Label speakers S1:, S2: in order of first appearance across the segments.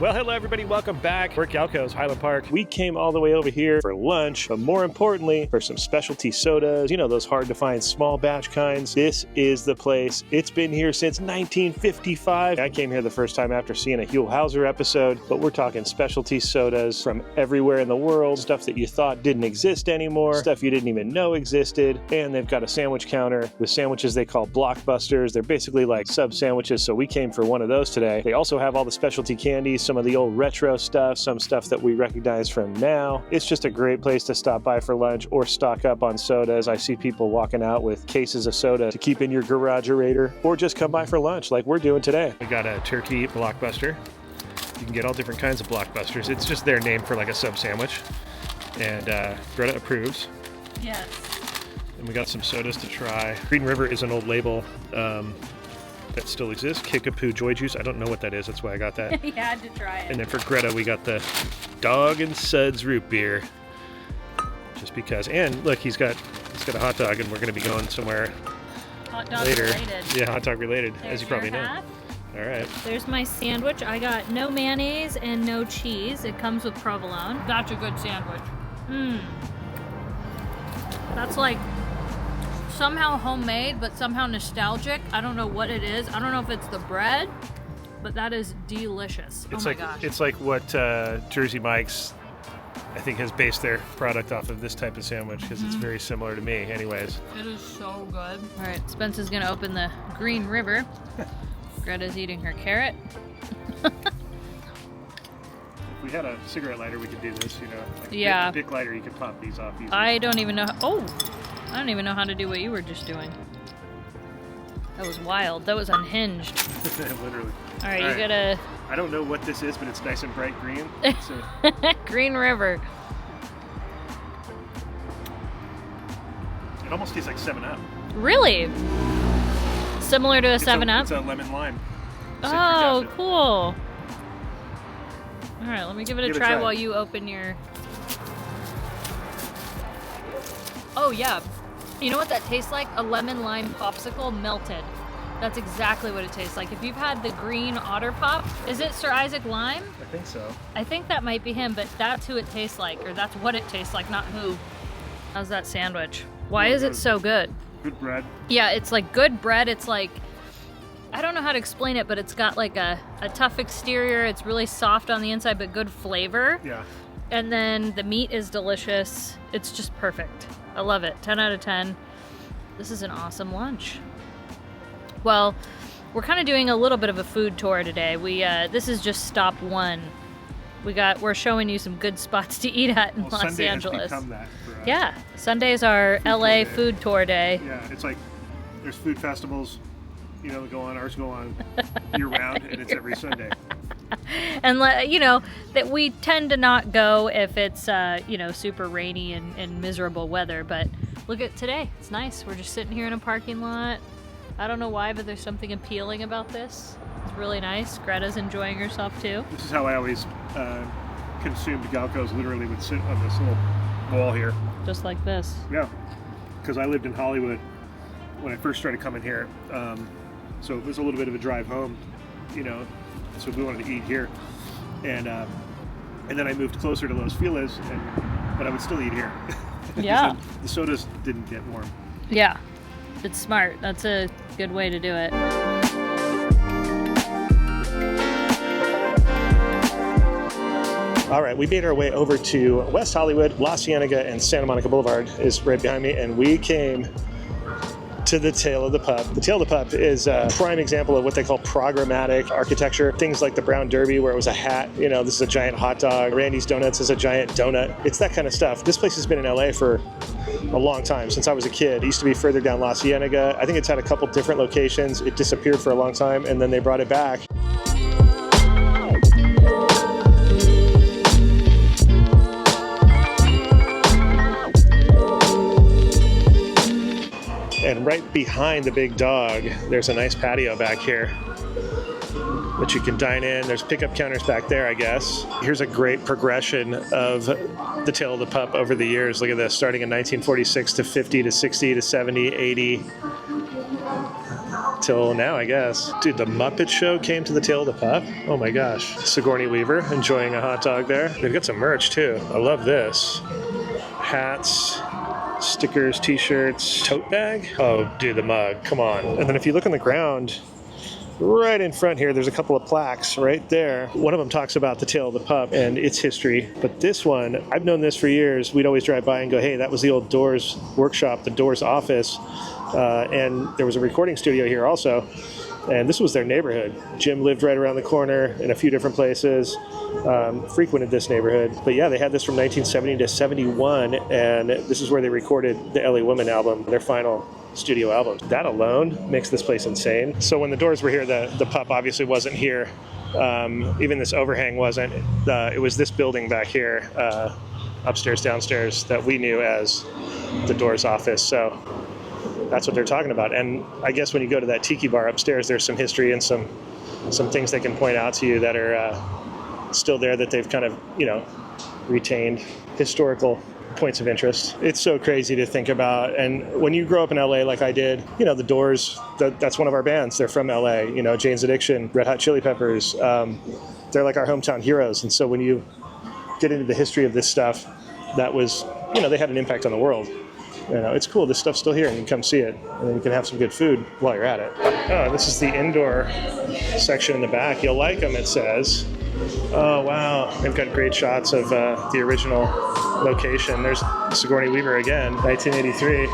S1: Well, hello everybody, welcome back. We're at Galcos, Highland Park. We came all the way over here for lunch, but more importantly, for some specialty sodas. You know, those hard to find small batch kinds. This is the place. It's been here since 1955. I came here the first time after seeing a Huell Hauser episode, but we're talking specialty sodas from everywhere in the world, stuff that you thought didn't exist anymore, stuff you didn't even know existed, and they've got a sandwich counter with sandwiches they call blockbusters. They're basically like sub sandwiches, so we came for one of those today. They also have all the specialty candies, some of the old retro stuff, some stuff that we recognize from now. It's just a great place to stop by for lunch or stock up on sodas. I see people walking out with cases of soda to keep in your garage-erator, or just come by for lunch like we're doing today. We got a turkey blockbuster. You can get all different kinds of blockbusters. It's just their name for like a sub sandwich. And Greta approves.
S2: Yes.
S1: And we got some sodas to try. Green River is an old label that still exists. Kickapoo Joy Juice. I don't know what that is. That's why I got that.
S2: You had to try it.
S1: And then for Greta, we got the Dog and Suds root beer. Just because. And look, he's got a hot dog, and we're going to be going somewhere
S2: hot dog
S1: later.
S2: Related.
S1: Yeah, hot dog related,
S2: There's
S1: as you probably know.
S2: half.
S1: All right.
S2: There's my sandwich. I got no mayonnaise and no cheese. It comes with provolone. That's a good sandwich. That's like somehow homemade, but somehow nostalgic. I don't know what it is. I don't know if it's the bread, but that is delicious.
S1: It's
S2: oh my gosh.
S1: It's like what Jersey Mike's, I think, has based their product off of this type of sandwich, because it's very similar to me anyways.
S2: It is so good. All right, Spencer's gonna open the Green River. Greta's eating her carrot.
S1: If we had a cigarette lighter, we could do this, you know. Like
S2: Yeah.
S1: A Bic lighter, you could pop these off easily.
S2: I don't even know. I don't even know how to do what you were just doing. That was wild. That was unhinged.
S1: Literally.
S2: All right, you gotta.
S1: I don't know what this is, but it's nice and bright green. So
S2: Green River.
S1: it almost tastes like 7-Up.
S2: Really? Similar to a 7-Up?
S1: It's a lemon lime.
S2: Oh, cool. All right, let me give it a try while you open your. Oh, yeah. You know what that tastes like? A lemon lime popsicle melted. That's exactly what it tastes like. If you've had the green Otter Pop, is it Sir Isaac Lime?
S1: I think so.
S2: I think that might be him, but that's who it tastes like, or that's what it tastes like, not who. How's that sandwich? Why is it so good?
S1: Good bread.
S2: Yeah, it's like good bread. It's like, I don't know how to explain it, but it's got like a tough exterior. It's really soft on the inside, but good flavor.
S1: Yeah.
S2: And then the meat is delicious. It's just perfect. I love it. 10 out of 10. This is an awesome lunch. Well, we're kind of doing a little bit of a food tour today. This is just stop one. We're showing you some good spots to eat at in Los
S1: Sunday
S2: Angeles.
S1: has become that for us.
S2: Yeah, Sunday's our LA food tour day.
S1: Yeah, it's like there's food festivals, you know, that go on. Ours go on year round, and it's every Sunday.
S2: And you know that we tend to not go if it's you know, super rainy and miserable weather. But look at today; it's nice. We're just sitting here in a parking lot. I don't know why, but there's something appealing about this. It's really nice. Greta's enjoying herself too.
S1: This is how I always consumed Galcos. Literally, would sit on this little wall here.
S2: Just like this.
S1: Yeah, because I lived in Hollywood when I first started coming here, so it was a little bit of a drive home, you know. So we wanted to eat here, and then I moved closer to Los Feliz, but I would still eat here.
S2: Yeah.
S1: The sodas didn't get warm.
S2: Yeah, it's smart. That's a good way to do it.
S1: All right, we made our way over to West Hollywood. La Cienega and Santa Monica Boulevard is right behind me, and we came to the Tail of the Pup. The Tail of the Pup is a prime example of what they call programmatic architecture. Things like the Brown Derby, where it was a hat. You know, this is a giant hot dog. Randy's Donuts is a giant donut. It's that kind of stuff. This place has been in LA for a long time, since I was a kid. It used to be further down La Cienega. I think it's had a couple different locations. It disappeared for a long time, and then they brought it back. And right behind the big dog, there's a nice patio back here that you can dine in. There's pickup counters back there, I guess. Here's a great progression of the Tail of the Pup over the years. Look at this, starting in 1946 to 50 to 60 to 70, 80. till now, I guess. Dude, the Muppet Show came to the tail of the pup. Oh my gosh. Sigourney Weaver enjoying a hot dog there. They've got some merch too. I love this. Hats, stickers, t-shirts, tote bag. Oh, dude, the mug. Come on. And then if you look on the ground, right in front here, there's a couple of plaques right there. One of them talks about the tail of the pup and its history. But this one, I've known this for years. We'd always drive by and go, hey, that was the old Doors workshop, the Doors office. And there was a recording studio here also. And this was their neighborhood. Jim lived right around the corner in a few different places, frequented this neighborhood. But yeah, they had this from 1970 to 71. And this is where they recorded the LA Woman album, their final studio album. That alone makes this place insane. So when the Doors were here, the pup obviously wasn't here. Even this overhang wasn't. It was this building back here, upstairs, downstairs, that we knew as the Doors office. So that's what they're talking about. And I guess when you go to that tiki bar upstairs, there's some history and some things they can point out to you that are still there, that they've kind of, retained historical points of interest. It's so crazy to think about. And when you grow up in LA like I did, the Doors, that's one of our bands. They're from LA, Jane's Addiction, Red Hot Chili Peppers. They're like our hometown heroes. And so when you get into the history of this stuff, that was, they had an impact on the world. It's cool. This stuff's still here, and you can come see it, and then you can have some good food while you're at it. Oh, this is the indoor section in the back. You'll like them, it says. Oh, wow. They've got great shots of the original location. There's Sigourney Weaver again, 1983.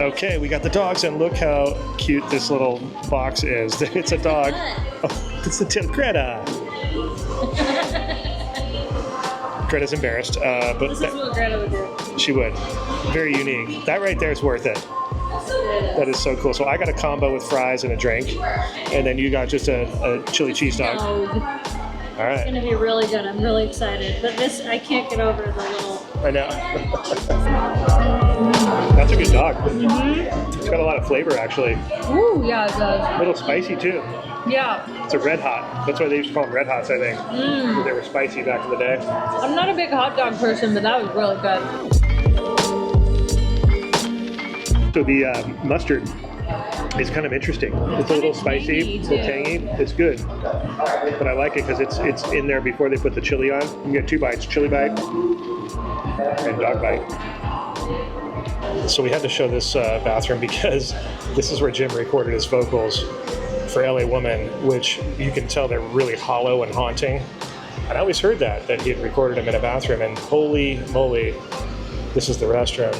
S1: Okay, we got the dogs, and look how cute this little box is. It's a dog. Oh, it's the tail. Greta. Greta's embarrassed, but
S2: this is what Greta would do.
S1: She would. Very unique. That right there is worth it. That is so cool. So I got a combo with fries and a drink, and then you got just a chili cheese dog.
S2: No.
S1: All right.
S2: It's gonna be really good. I'm really excited. But this, I can't get over the little.
S1: I know. That's a good dog.
S2: Mm-hmm.
S1: It's got a lot of flavor, actually.
S2: Ooh, yeah, it does.
S1: A little spicy too.
S2: Yeah.
S1: It's a red hot. That's why they used to call them red hots, I think. Because they were spicy back in the day.
S2: I'm not a big hot dog person, but that was really good.
S1: So the mustard is kind of interesting. It's a little spicy, a little tangy. It's good. But I like it because it's in there before they put the chili on. You get 2 bites, chili bite and dog bite. So we had to show this bathroom because this is where Jim recorded his vocals for LA Woman, which you can tell they're really hollow and haunting. And I always heard that he had recorded them in a bathroom, and holy moly, this is the restroom.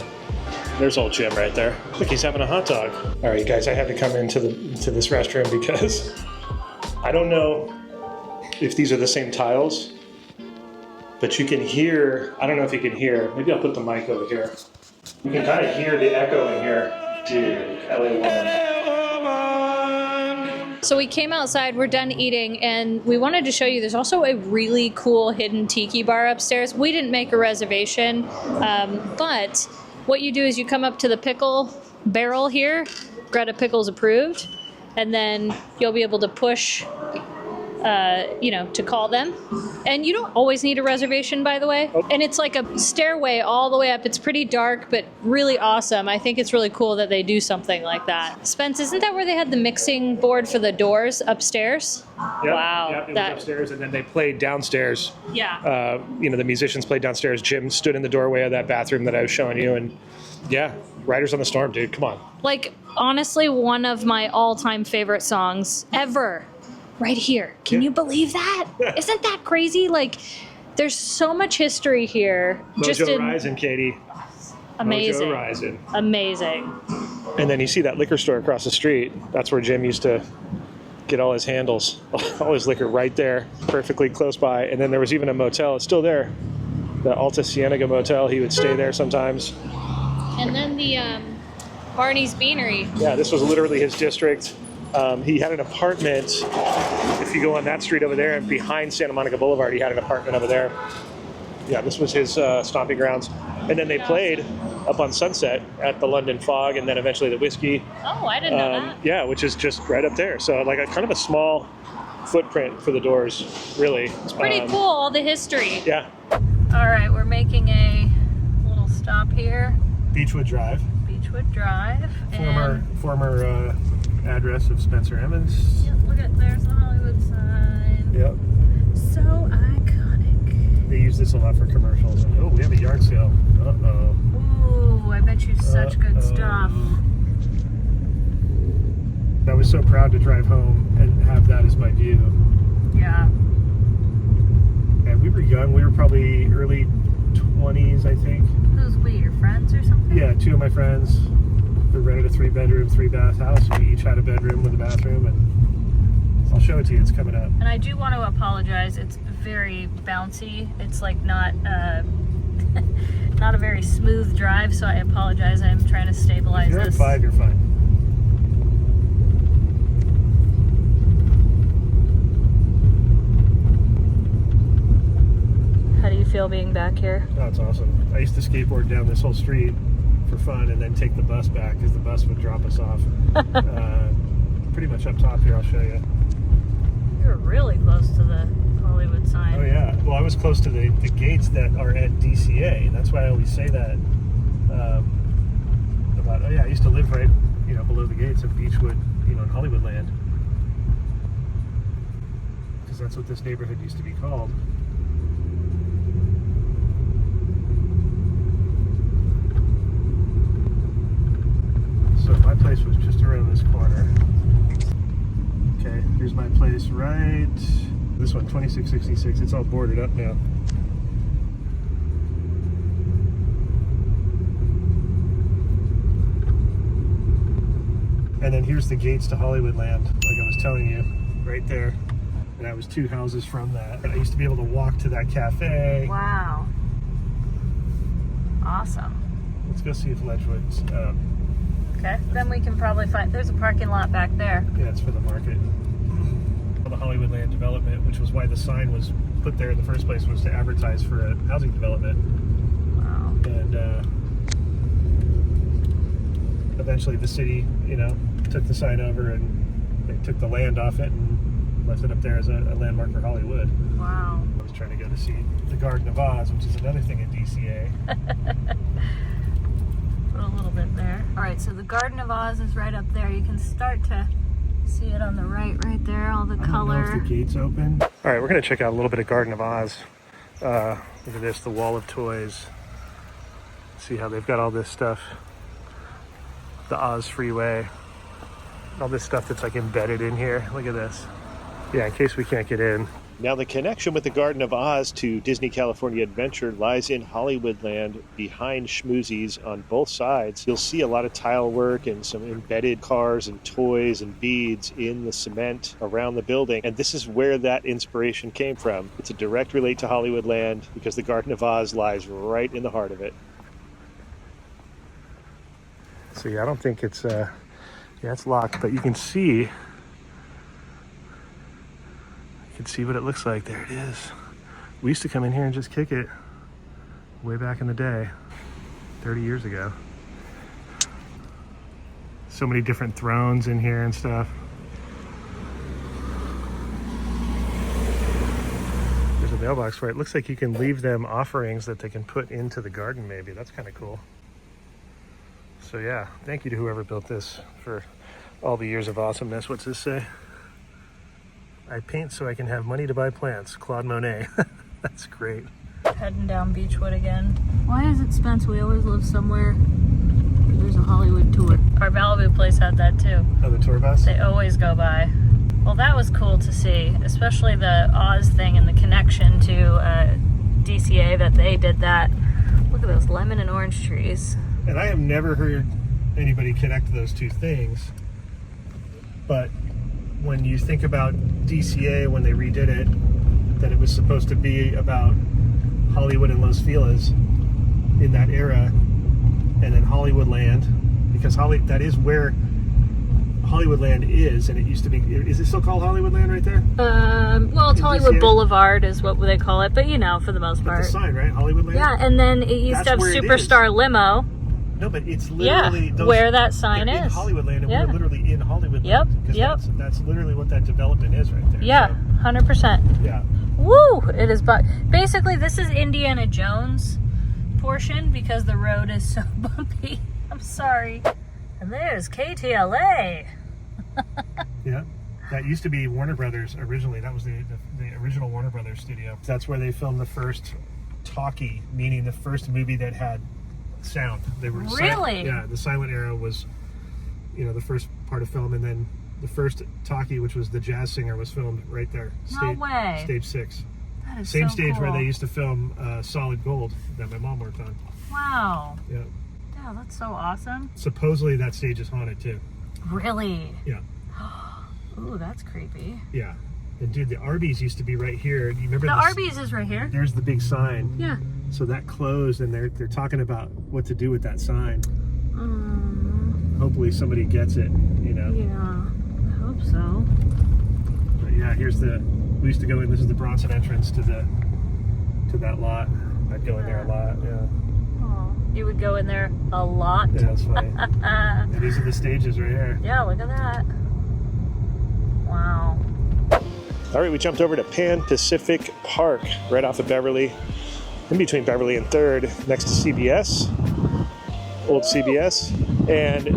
S1: There's old Jim right there. Look, he's having a hot dog. All right, you guys, I had to come into this restroom because I don't know if these are the same tiles, but you can hear, I don't know if you can hear, maybe I'll put the mic over here. You can kind of hear the echo in here. Dude, LA Woman.
S2: So we came outside, we're done eating, and we wanted to show you there's also a really cool hidden tiki bar upstairs. We didn't make a reservation, but what you do is you come up to the pickle barrel here, Greta Pickles approved, and then you'll be able to push, to call them. And you don't always need a reservation, by the way. And it's like a stairway all the way up. It's pretty dark, but really awesome. I think it's really cool that they do something like that. Spence, isn't that where they had the mixing board for the Doors upstairs?
S1: Yep,
S2: wow.
S1: Yep, it was upstairs, and then they played downstairs.
S2: Yeah.
S1: The musicians played downstairs. Jim stood in the doorway of that bathroom that I was showing you, and yeah, Riders on the Storm, dude, come on.
S2: Like, honestly, one of my all-time favorite songs ever. Right here. Can you believe that? Isn't that crazy? Like, there's so much history here.
S1: Mojo Rising, Katie.
S2: Amazing.
S1: Mojo Rising.
S2: Amazing.
S1: And then you see that liquor store across the street. That's where Jim used to get all his handles, all his liquor right there, perfectly close by. And then there was even a motel. It's still there. The Alta Cienega Motel. He would stay there sometimes.
S2: And then the Barney's Beanery.
S1: Yeah, this was literally his district. He had an apartment, if you go on that street over there, and behind Santa Monica Boulevard, he had an apartment over there. Yeah, this was his stomping grounds. And then they played up on Sunset at the London Fog, and then eventually the Whiskey.
S2: Oh, I didn't know that.
S1: Yeah, which is just right up there. So like a kind of a small footprint for the Doors, really.
S2: It's pretty cool, all the history.
S1: Yeah.
S2: All right, we're making a little stop here.
S1: Beechwood Drive.
S2: Beechwood Drive.
S1: Former address of Spencer Emmons.
S2: Yep, look at, there's the Hollywood sign.
S1: Yep.
S2: So iconic.
S1: They use this a lot for commercials. Oh, we have a yard sale. Uh-oh.
S2: Ooh, I bet you such good stuff.
S1: I was so proud to drive home and have that as my view.
S2: Yeah.
S1: And we were young. We were probably early 20s, I think.
S2: Who's we, your friends or something?
S1: Yeah, two of my friends. We rented a 3-bedroom, 3-bath house. We each had a bedroom with a bathroom, and I'll show it to you. It's coming up.
S2: And I do want to apologize. It's very bouncy. It's like not not a very smooth drive, so I apologize. I'm trying to stabilize
S1: You're
S2: this.
S1: at 5, you're fine.
S2: How do you feel being back here?
S1: Oh, it's awesome. I used to skateboard down this whole street for fun and then take the bus back because the bus would drop us off. Pretty much up top here, I'll show you.
S2: You're really close to the Hollywood sign.
S1: Oh yeah, well I was close to the gates that are at DCA. That's why I always say that about, oh yeah, I used to live right, below the gates of Beechwood, in Hollywoodland. Because that's what this neighborhood used to be called. So my place was just around this corner. Okay, here's my place right. This one, 2666. It's all boarded up now. And then here's the gates to Hollywoodland, like I was telling you, right there. And I was 2 houses from that. I used to be able to walk to that cafe.
S2: Wow. Awesome.
S1: Let's go see if Ledgewood's
S2: Okay, then we can probably find, there's a parking lot back there.
S1: yeah, it's for the market. The Hollywoodland development, which was why the sign was put there in the first place, was to advertise for a housing development.
S2: Wow.
S1: And eventually the city, took the sign over and they took the land off it and left it up there as a landmark for Hollywood.
S2: Wow.
S1: I was trying to go to see the Garden of Oz, which is another thing in DCA.
S2: Put a little bit there. All right, so the Garden of Oz is right up there. You can start to see it on the right there, all the color.
S1: I don't know if the gate's open. All right, we're going to check out a little bit of Garden of Oz. Look at this, the wall of toys. See how they've got all this stuff. The Oz Freeway. All this stuff that's like embedded in here. Look at this. Yeah, in case we can't get in. Now the connection with the Garden of Oz to Disney California Adventure lies in Hollywoodland behind Schmoozies on both sides. You'll see a lot of tile work and some embedded cars and toys and beads in the cement around the building. And this is where that inspiration came from. It's a direct relate to Hollywoodland because the Garden of Oz lies right in the heart of it. So yeah, I don't think it's, it's locked, but you can see what it looks like. There it is. We used to come in here and just kick it way back in the day, 30 years ago. So many different thrones in here and stuff. There's a mailbox where it looks like you can leave them offerings that they can put into the garden maybe. That's kind of cool. So yeah, thank you to whoever built this for all the years of awesomeness. What's this say? I paint so I can have money to buy plants. Claude Monet. That's great.
S2: Heading down Beechwood again. Why is it Spence? We always live somewhere. There's a Hollywood tour. Our Malibu place had that too.
S1: Oh, the tour bus?
S2: They always go by. Well, that was cool to see, especially the Oz thing and the connection to DCA that they did that. Look at those lemon and orange trees.
S1: And I have never heard anybody connect those two things. But when you think about DCA, when they redid it, that it was supposed to be about Hollywood and Los Feliz in that era, and then Hollywoodland, because that is where Hollywoodland is, and it used to be. Is it still called Hollywoodland right there?
S2: Well, it's Hollywood Boulevard is what they call it, but for the most part.
S1: But the sign, right? Hollywoodland?
S2: Yeah, and then it used to have Superstar Limo.
S1: No, but it's literally
S2: where that sign is.
S1: In Hollywoodland, and we're literally in Hollywoodland.
S2: Yep.
S1: That's literally what that development is right there.
S2: Yeah, 100%.
S1: Yeah.
S2: Woo! It is, but basically this is Indiana Jones portion because the road is so bumpy. I'm sorry. And there's KTLA.
S1: Yeah, that used to be Warner Brothers originally. That was the original Warner Brothers studio. That's where they filmed the first talkie, meaning the first movie that had sound. They were
S2: Really?
S1: Yeah, the silent era was, you know, the first part of film, and then the first talkie, which was The Jazz Singer, was filmed right there.
S2: No way.
S1: Stage 6.
S2: That is
S1: Same
S2: so
S1: stage
S2: cool.
S1: where they used to film Solid Gold that my mom worked on.
S2: Wow.
S1: Yeah.
S2: Yeah, that's so awesome.
S1: Supposedly that stage is haunted too.
S2: Really?
S1: Yeah.
S2: Ooh, that's creepy.
S1: Yeah. And dude, the Arby's used to be right here. You remember
S2: The Arby's is right here.
S1: There's the big sign.
S2: Yeah.
S1: So that closed, and they're talking about what to do with that sign. Hopefully somebody gets it, you know.
S2: Yeah, I hope so.
S1: But yeah, we used to go in. This is the Bronson entrance to that lot. I'd go in there a lot. Yeah.
S2: Oh, you would go in there a lot.
S1: Yeah, that's funny. And these are the stages right here.
S2: Yeah, look at that. Wow.
S1: All right, we jumped over to Pan Pacific Park, right off of Beverly, in between Beverly and 3rd, next to CBS, old CBS, and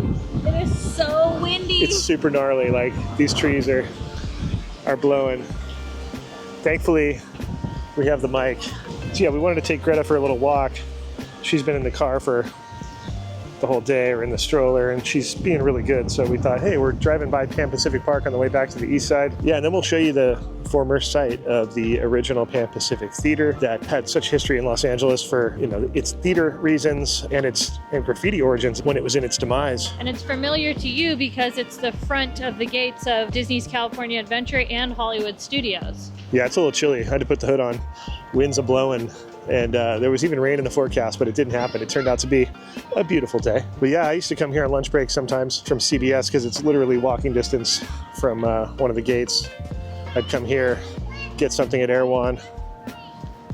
S2: It is so windy.
S1: it's super gnarly. Like, these trees are blowing. Thankfully, we have the mic. So yeah, we wanted to take Greta for a little walk. She's been in the car for the whole day, or in the stroller, and she's being really good. So we thought, hey, we're driving by Pan Pacific Park on the way back to the east side. Yeah, and then we'll show you the former site of the original Pan Pacific Theater that had such history in Los Angeles for, you know, its theater reasons and graffiti origins when it was in its demise.
S2: And it's familiar to you because it's the front of the gates of Disney's California Adventure and Hollywood Studios.
S1: Yeah, it's a little chilly. I had to put the hood on. Winds a blowing. And there was even rain in the forecast, but it didn't happen. It turned out to be a beautiful day. But yeah, I used to come here on lunch break sometimes from CBS because it's literally walking distance from one of the gates. I'd come here, get something at Erewhon.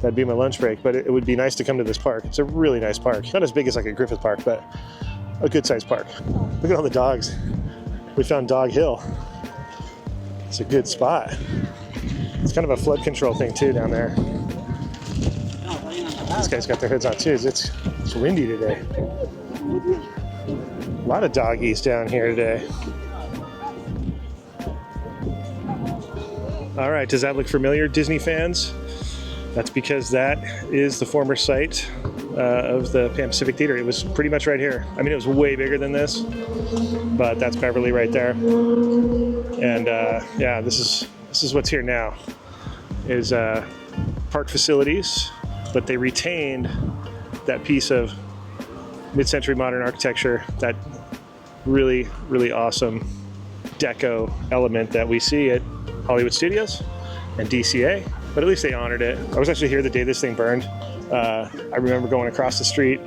S1: That'd be my lunch break, but it would be nice to come to this park. It's a really nice park. Not as big as like a Griffith Park, but a good sized park. Look at all the dogs. We found Dog Hill. It's a good spot. It's kind of a flood control thing too down there. These guys got their hoods on too. It's windy today. A lot of doggies down here today. All right, does that look familiar, Disney fans? That's because that is the former site of the Pan Pacific Theater. It was pretty much right here. I mean, it was way bigger than this, but that's Beverly right there. And yeah, this is what's here now. Is park facilities, but they retained that piece of mid-century modern architecture, that really, really awesome deco element that we see at Hollywood Studios and DCA, but at least they honored it. I was actually here the day this thing burned. I remember going across the street.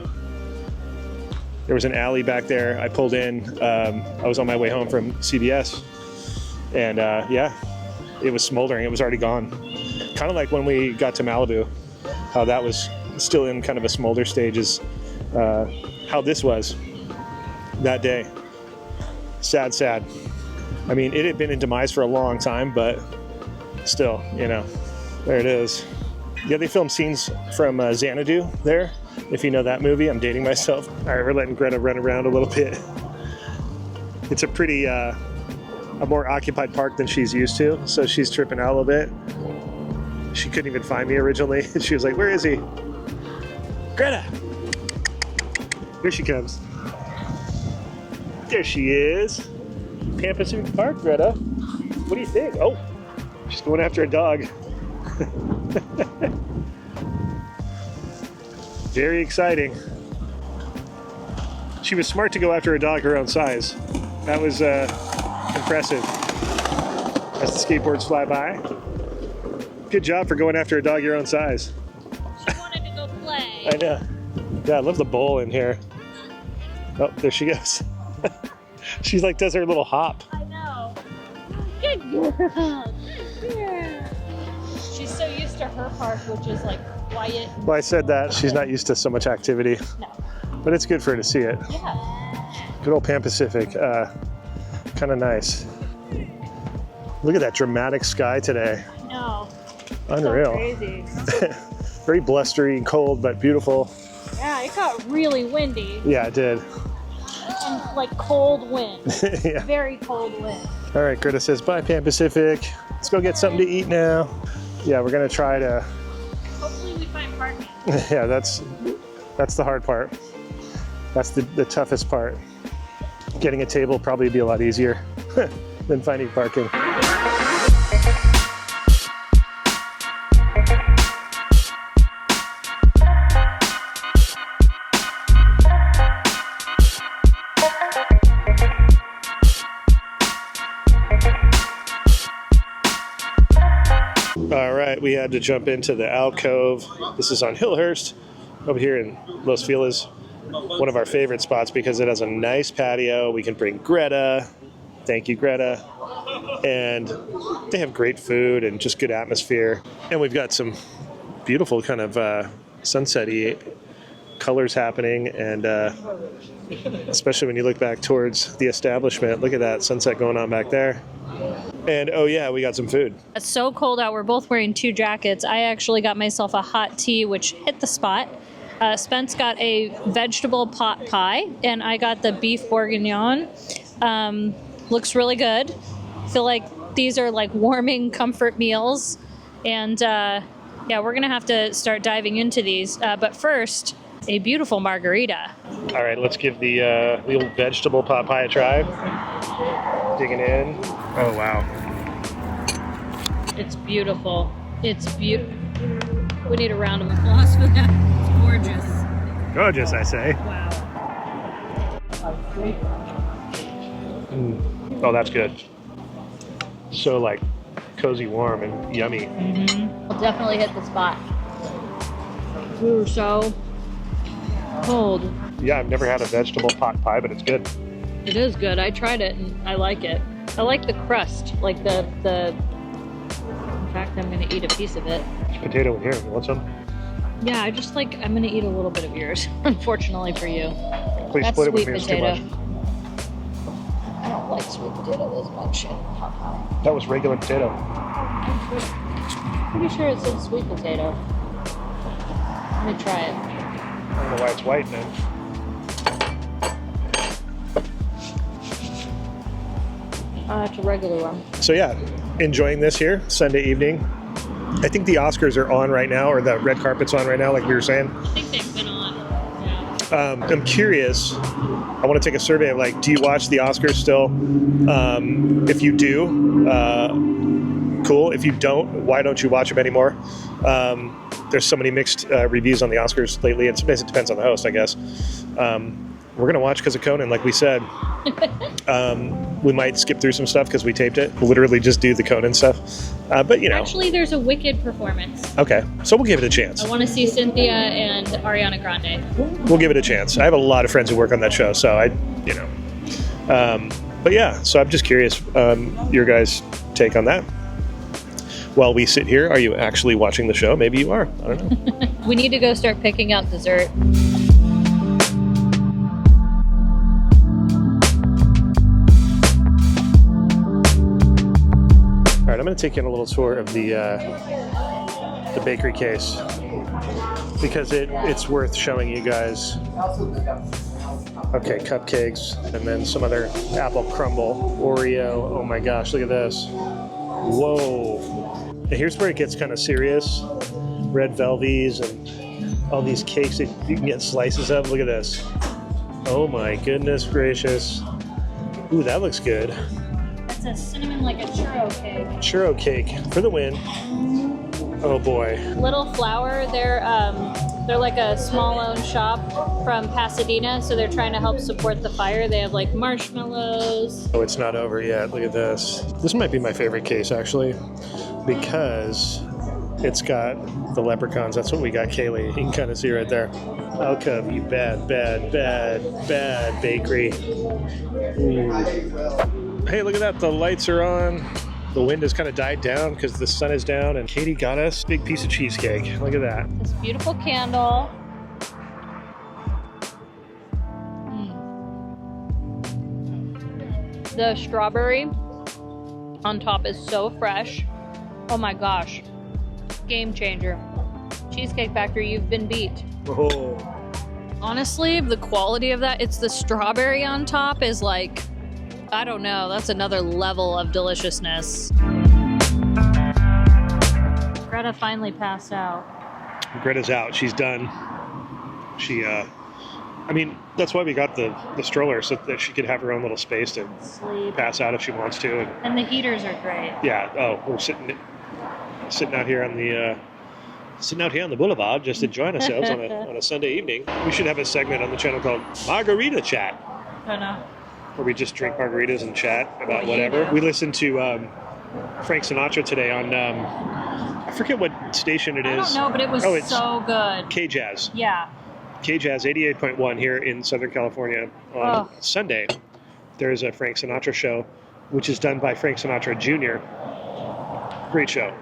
S1: There was an alley back there. I pulled in. I was on my way home from CBS, and yeah, it was smoldering. It was already gone. Kind of like when we got to Malibu, how that was still in kind of a smolder stage is how this was that day. Sad, sad. I mean, it had been in demise for a long time, but still, you know, there it is. Yeah, they filmed scenes from Xanadu there, if you know that movie. I'm dating myself. All right, we're letting Greta run around a little bit. It's a pretty, a more occupied park than she's used to, so she's tripping out a little bit. She couldn't even find me originally. She was like, where is he? Greta! Here she comes. There she is. Pan Pacific Park, Greta. What do you think? Oh, she's going after a dog. Very exciting. She was smart to go after a dog her own size. That was impressive. As the skateboards fly by. Good job for going after a dog your own size.
S2: She wanted to go play.
S1: I know. Yeah, I love the bowl in here. Oh, there she goes. She's like, does her little hop.
S2: I know. Good girl. Good girl. She's so used to her park, which is like quiet.
S1: Well, I said that. She's not used to so much activity.
S2: No.
S1: But it's good for her to see it.
S2: Yeah.
S1: Good old Pan Pacific. Kind of nice. Look at that dramatic sky today.
S2: I know.
S1: Unreal.
S2: So crazy.
S1: Very blustery and cold, but beautiful.
S2: Yeah, It got really windy.
S1: Yeah, it did.
S2: And like cold wind.
S1: Yeah.
S2: Very cold wind.
S1: All right, Greta says, bye, Pan Pacific. Let's go get something to eat now. Yeah, we're gonna try to...
S2: Hopefully we find parking.
S1: Yeah, that's the hard part. That's the toughest part. Getting a table will probably be a lot easier than finding parking. All right, we had to jump into the alcove. This is on Hillhurst, over here in Los Feliz. One of our favorite spots because it has a nice patio. We can bring Greta. Thank you, Greta. And they have great food and just good atmosphere. And we've got some beautiful kind of sunset-y colors happening. And especially when you look back towards the establishment, look at that sunset going on back there. And oh yeah, we got some food.
S2: It's so cold out. We're both wearing 2 jackets. I actually got myself a hot tea, which hit the spot. Spence got a vegetable pot pie, and I got the beef bourguignon. Looks really good. Feel like these are like warming comfort meals. And yeah, we're gonna have to start diving into these. But first, a beautiful margarita.
S1: All right, let's give the old vegetable pot pie a try. Digging in. Oh, wow.
S2: It's beautiful. It's beautiful. We need a round of applause for that. It's gorgeous.
S1: Gorgeous, I say.
S2: Wow.
S1: Oh, that's good. So, like, cozy, warm, and yummy.
S2: We'll definitely hit the spot. We were so cold.
S1: Yeah, I've never had a vegetable pot pie, but it's good.
S2: It is good. I tried it and I like it. I like the crust, like the. In fact, I'm gonna eat a piece of it.
S1: There's potato in here. You want some?
S2: Yeah, I'm gonna eat a little bit of yours. Unfortunately for you.
S1: Please
S2: That's
S1: split it with
S2: sweet
S1: me. It's
S2: potato.
S1: too much.
S2: I don't like sweet potato this much.
S1: That was regular potato.
S2: Pretty sure it said sweet potato. Let me try it.
S1: I don't know why it's white, man.
S2: It's a regular one.
S1: So yeah, enjoying this here Sunday evening. I think the Oscars are on right now, or the red carpet's on right now, like we were saying.
S2: I think they've been on. Yeah.
S1: I'm curious. I want to take a survey of like, do you watch the Oscars still? If you do, cool. If you don't, why don't you watch them anymore? There's so many mixed reviews on the Oscars lately, and sometimes it depends on the host, I guess. We're going to watch because of Conan, like we said. We might skip through some stuff because we taped it. Literally just do the Conan stuff. But, you know.
S2: Actually, there's a Wicked performance.
S1: Okay, so we'll give it a chance.
S2: I want to see Cynthia and Ariana Grande.
S1: We'll give it a chance. I have a lot of friends who work on that show, so but yeah, so I'm just curious your guys' take on that. While we sit here, are you actually watching the show? Maybe you are. I don't know.
S2: We need to go start picking out dessert.
S1: All right, I'm going to take you on a little tour of the bakery case because it's worth showing you guys. Okay, cupcakes, and then some other apple crumble, Oreo. Oh my gosh, look at this. Whoa. And here's where it gets kind of serious. Red Velvies and all these cakes that you can get slices of. Look at this. Oh my goodness gracious. Ooh, that looks good.
S2: That's a cinnamon like a churro cake.
S1: Churro cake for the win. Oh boy.
S2: Little Flower, they're like a small-owned shop from Pasadena, so they're trying to help support the fire. They have like marshmallows.
S1: Oh, it's not over yet. Look at this. This might be my favorite case actually, because it's got the leprechauns. That's what we got, Kaylee. You can kind of see right there. Galco, you bad bakery. Ooh. Hey, look at that. The lights are on. The wind has kind of died down because the sun is down, and Katie got us a big piece of cheesecake. Look at that.
S2: This beautiful candle. The strawberry on top is so fresh. Oh my gosh. Game changer. Cheesecake Factory, you've been beat.
S1: Oh,
S2: Honestly, the quality of that, it's the strawberry on top is like, I don't know, that's another level of deliciousness. Greta finally passed out.
S1: Greta's out. She's done. She, I mean, that's why we got the stroller, so that she could have her own little space to
S2: Sleep.
S1: pass out if she wants to.
S2: And the heaters are great.
S1: Yeah. Oh, we're sitting out here on the boulevard, just enjoying ourselves on a Sunday evening. We should have a segment on the channel called Margarita Chat.
S2: I know.
S1: Where we just drink margaritas and chat about whatever. We listened to Frank Sinatra today on I forget what station it is.
S2: I don't know, but it was so good.
S1: K-Jazz.
S2: Yeah.
S1: K-Jazz 88.1 here in Southern California on Sunday. There's a Frank Sinatra show, which is done by Frank Sinatra Jr. Great show.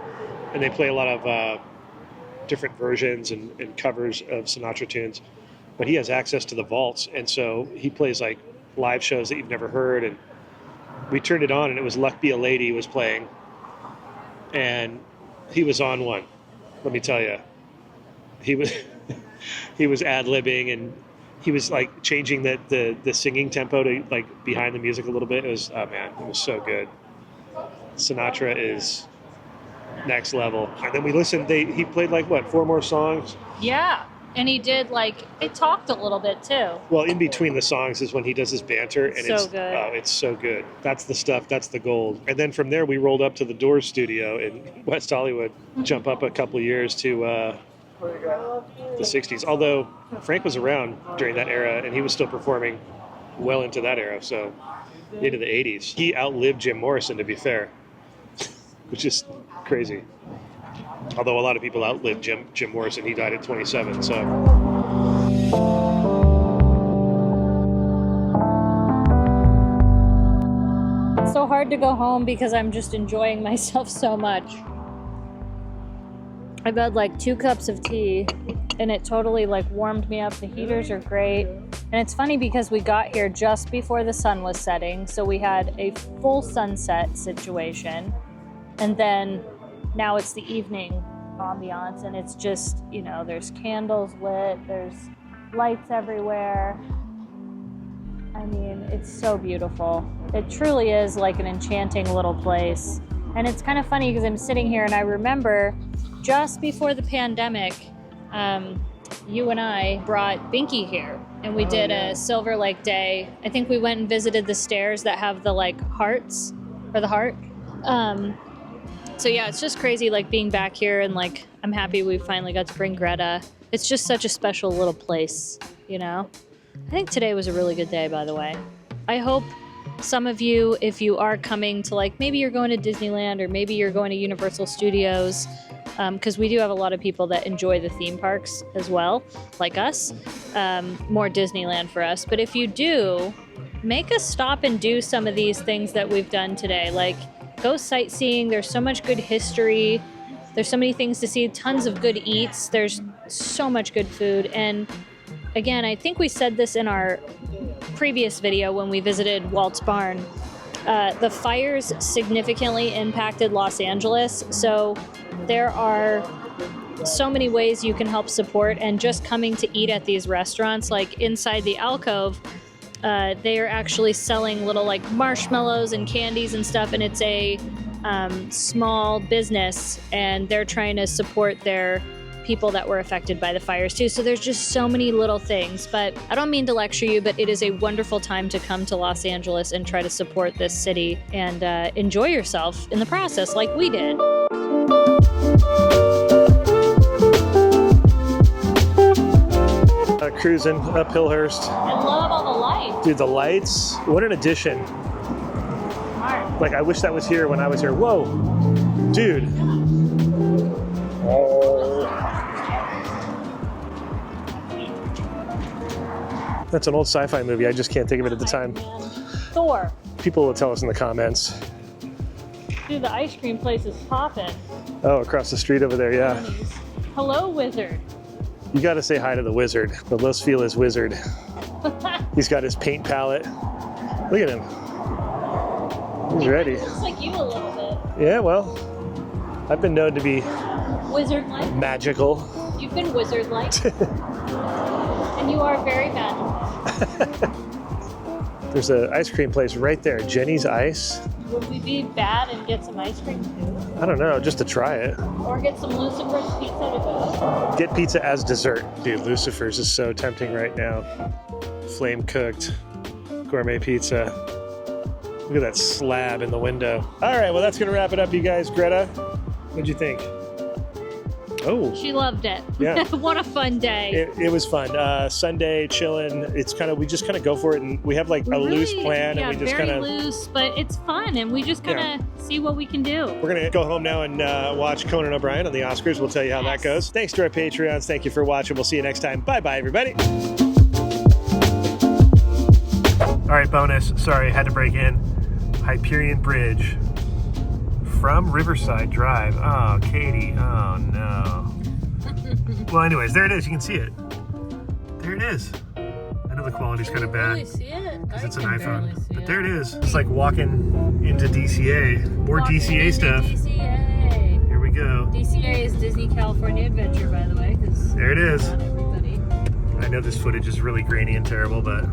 S1: And they play a lot of different versions and covers of Sinatra tunes. But he has access to the vaults, and so he plays like live shows that you've never heard. And we turned it on, and it was Luck Be a Lady was playing. And he was on one, let me tell you. He was ad-libbing, and he was like changing the singing tempo to like behind the music a little bit. It was, oh man, it was so good. Sinatra is next level. And then we listened, he played like what, 4 more songs?
S2: Yeah. And he did it talked a little bit too.
S1: Well, in between the songs is when he does his banter, and it's so good. That's the stuff, that's the gold. And then from there we rolled up to the Doors studio in West Hollywood, jump up a couple of years to the 60s. Although Frank was around during that era, and he was still performing well into that era, so into the 80s. He outlived Jim Morrison, to be fair, which is crazy. Although a lot of people outlived Jim Morrison. He died at 27, so.
S2: It's so hard to go home because I'm just enjoying myself so much. I've had like 2 cups of tea, and it totally like warmed me up. The heaters are great. And it's funny because we got here just before the sun was setting, so we had a full sunset situation. And then now it's the evening ambiance, and it's just, there's candles lit, there's lights everywhere. I mean, it's so beautiful. It truly is like an enchanting little place. And it's kind of funny because I'm sitting here and I remember just before the pandemic, you and I brought Binky here, and we did a Silver Lake day. I think we went and visited the stairs that have the like hearts, or the heart. So yeah, it's just crazy like being back here, and like I'm happy we finally got to bring Greta. It's just such a special little place, I think today was a really good day, by the way. I hope some of you, if you are coming to like, maybe you're going to Disneyland or maybe you're going to Universal Studios, because we do have a lot of people that enjoy the theme parks as well, like us, more Disneyland for us. But if you do, make a stop and do some of these things that we've done today. Like, go sightseeing. There's so much good history. There's so many things to see, tons of good eats. There's so much good food. And again, I think we said this in our previous video when we visited Walt's Barn. The fires significantly impacted Los Angeles. So there are so many ways you can help support, and just coming to eat at these restaurants, like inside the alcove, they are actually selling little like marshmallows and candies and stuff, and it's a small business, and they're trying to support their people that were affected by the fires too. So there's just so many little things. But I don't mean to lecture you, but it is a wonderful time to come to Los Angeles and try to support this city and enjoy yourself in the process like we did.
S1: Cruising up Hillhurst.
S2: I love all the lights.
S1: Dude, the lights, what an addition.
S2: Smart.
S1: Like, I wish that was here when I was here. Whoa, dude. That's an old sci-fi movie. I just can't think of it at the time.
S2: Thor.
S1: People will tell us in the comments.
S2: Dude, the ice cream place is popping.
S1: Oh, across the street over there, yeah.
S2: Hello, Wizard.
S1: You got to say hi to the wizard. But let's feel his wizard. He's got his paint palette. Look at him. He's ready.
S2: He looks like you a little bit.
S1: Yeah, well, I've been known to be
S2: Wizard-like.
S1: magical.
S2: You've been wizard-like. And And you are very bad.
S1: There's an ice cream place right there, Jenny's Ice.
S2: Would we be bad and get some ice cream too?
S1: I don't know, just to try it.
S2: Or get some Lucifer's pizza to go?
S1: Get pizza as dessert. Dude, Lucifer's is so tempting right now. Flame cooked gourmet pizza. Look at that slab in the window. All right, well, that's going to wrap it up, you guys. Greta, what'd you think? Oh.
S2: She loved it.
S1: Yeah.
S2: What a fun day.
S1: It was fun. Sunday, chilling. It's kind of, we just kind of go for it, and we have like a loose plan,
S2: yeah,
S1: and we just
S2: very
S1: kind of
S2: loose, but it's fun, and we just kind of see what we can do.
S1: We're going to go home now and watch Conan O'Brien on the Oscars. We'll tell you how that goes. Thanks to our Patreons. Thank you for watching. We'll see you next time. Bye-bye, everybody. All right, bonus. Sorry, had to break in. Hyperion Bridge from Riverside Drive. Oh, Katie. Oh, no. Well, anyways, there it is. You can see it. There it is. I know the quality's kind of bad.
S2: Really see it?
S1: Because it's an iPhone. But there it is. It's like walking into DCA. More DCA stuff.
S2: DCA.
S1: Here we go.
S2: DCA is Disney California Adventure, by the way.
S1: There it is.
S2: Not everybody.
S1: I know this footage is really grainy and terrible, but